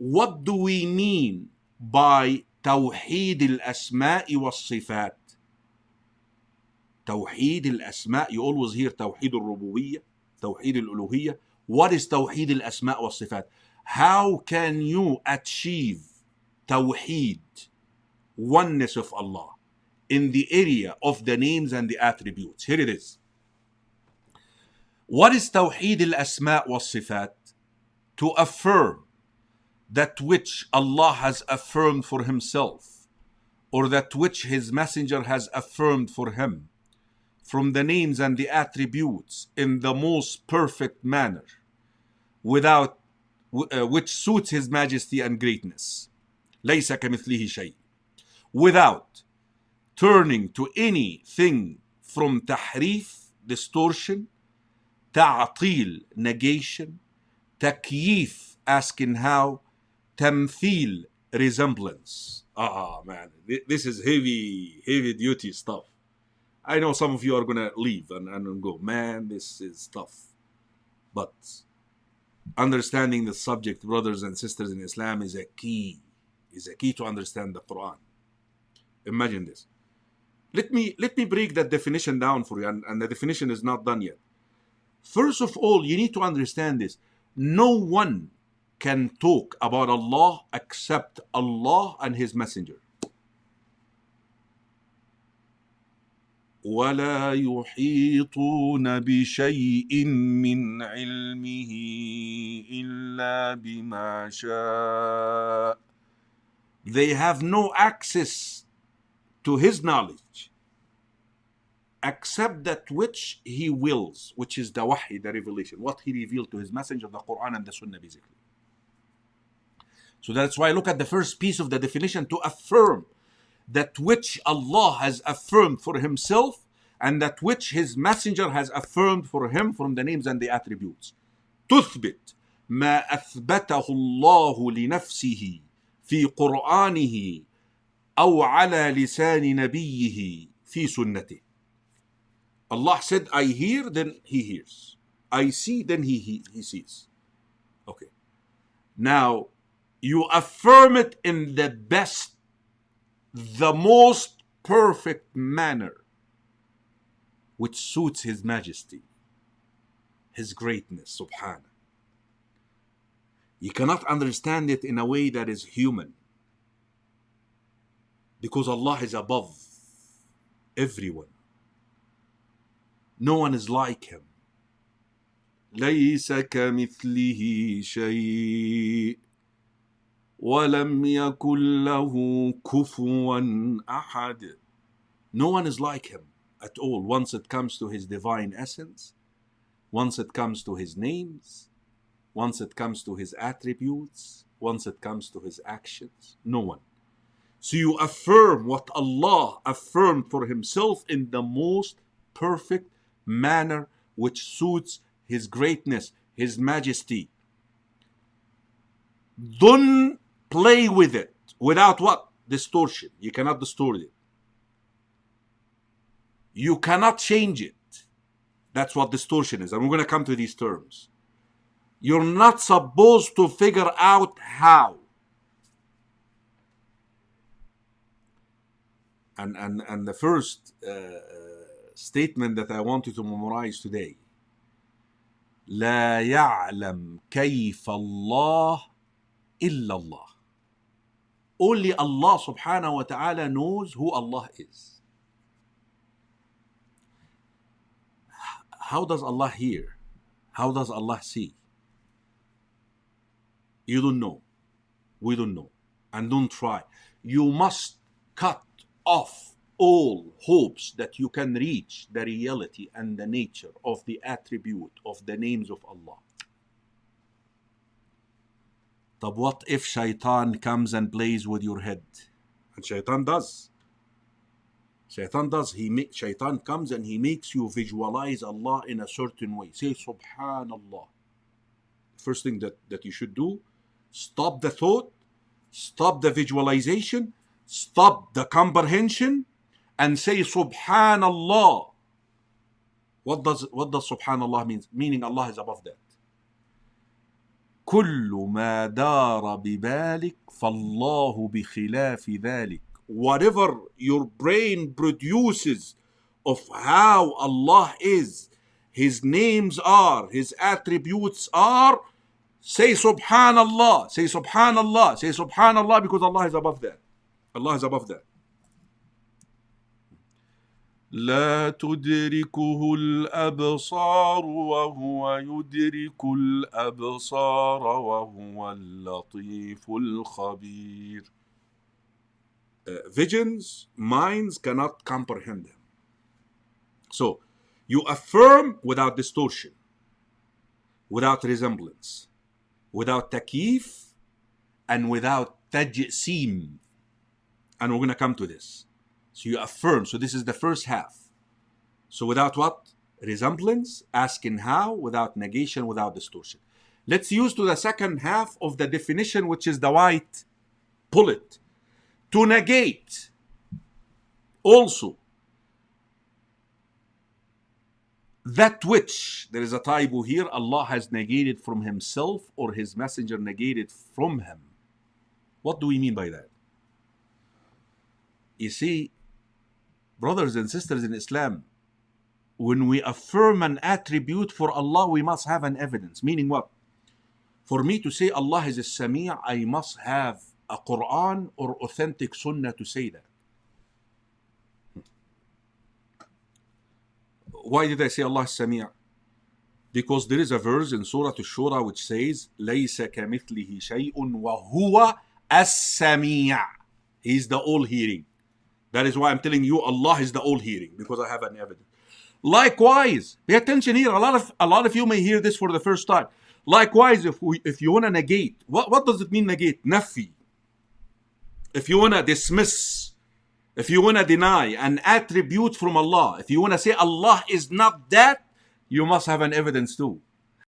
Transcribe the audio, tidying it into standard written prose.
what do we mean by Tawheed al-Asma' was-Sifat? Tawheed al-Asma', you always hear Tawheed al-Rububiyyah, Tawheed al-Uluhiyyah. What is Tawheed al-Asma' was-Sifat? How can you achieve Tawheed, oneness of Allah, in the area of the names and the attributes? Here it is. What is Tawheed al-Asma' was-Sifat? To affirm that which Allah has affirmed for himself, or that which his messenger has affirmed for him, from the names and the attributes in the most perfect manner, without which suits his majesty and greatness. ليس كمثله شيء. Without turning to anything from tahrif, distortion, ta'atil, negation, takyif, asking how, tamthil, resemblance. Man, this is heavy duty stuff. I know some of you are gonna leave and go, man, this is tough. But understanding the subject, brothers and sisters in Islam, is a key to understand the Quran. Imagine this. Let me break that definition down for you, and the definition is not done yet. First of all, you need to understand this. No one can talk about Allah except Allah and His Messenger. وَلَا يُحِيطُونَ بِشَيْءٍ مِّنْ عِلْمِهِ إِلَّا بِمَا شَاءَ. They have no access to His knowledge except that which He wills, which is the wahy, the revelation, what He revealed to His Messenger, the Quran and the Sunnah, basically. So that's why I look at the first piece of the definition, to affirm that which Allah has affirmed for Himself and that which His Messenger has affirmed for Him from the names and the attributes. تثبت ما أثبته الله لنفسه في قرآنه أو على لسان نبيه في سنته. Allah said, I hear, then He hears. I see, then He sees. Okay. Now, you affirm it in the best, the most perfect manner, which suits His majesty, His greatness, subhanah. You cannot understand it in a way that is human, because Allah is above everyone. No one is like Him. ليس كمثله شيء وَلَمْ يَكُنْ لَهُ كُفُوًا أَحَدٌ. No one is like Him at all, once it comes to His divine essence, once it comes to His names, once it comes to His attributes, once it comes to His actions. No one. So you affirm what Allah affirmed for Himself in the most perfect manner, which suits His greatness, His majesty. Don't play with it without what? Distortion. You cannot distort it. You cannot change it. That's what distortion is. And we're going to come to these terms. You're not supposed to figure out how. And the first statement that I want you to memorize today. لا يعلم كيف الله إلا الله. Only Allah subhanahu wa ta'ala knows who Allah is. How does Allah hear? How does Allah see? You don't know. We don't know. And don't try. You must cut off all hopes that you can reach the reality and the nature of the attribute of the names of Allah. But what if shaitan comes and plays with your head? And shaitan does. Shaitan does. Shaitan comes and he makes you visualize Allah in a certain way. Say Subhanallah. First thing that you should do, stop the thought, stop the visualization, stop the comprehension, and say Subhanallah. What does Subhanallah mean? Meaning Allah is above that. كل ما دار ببالك فالله بخلاف ذلك. Whatever your brain produces of how Allah is, His names are, His attributes are, say Subhanallah, say Subhanallah, say Subhanallah, because Allah is above that. Allah is above that. لا تدركه الأبصار وهو يدرك الأبصار وهو اللطيف الخبير. Visions, minds cannot comprehend him. So, you affirm without distortion, without resemblance, without takyif, and without tajsim. And we're going to come to this. So you affirm. So this is the first half. So without what? Resemblance, asking how, without negation, without distortion. Let's use to the second half of the definition, which is the white bullet. To negate also that which, there is a typo here, Allah has negated from Himself or His Messenger negated from Him. What do we mean by that? You see, brothers and sisters in Islam, when we affirm an attribute for Allah, we must have an evidence. Meaning what? For me to say Allah is a Sami', I must have a Quran or authentic Sunnah to say that. Why did I say Allah is Sami'? Because there is a verse in Surah Ash-Shura which says, لَيْسَ كَمِثْلِهِ شَيْءٌ وَهُوَ السَّمِيعُ. He is the all-hearing. That is why I'm telling you Allah is the all-hearing, because I have an evidence. Likewise, pay attention here. A lot of you may hear this for the first time. Likewise, if you want to negate, what does it mean negate? Nafi. If you want to dismiss, if you want to deny an attribute from Allah, if you want to say Allah is not that, you must have an evidence too.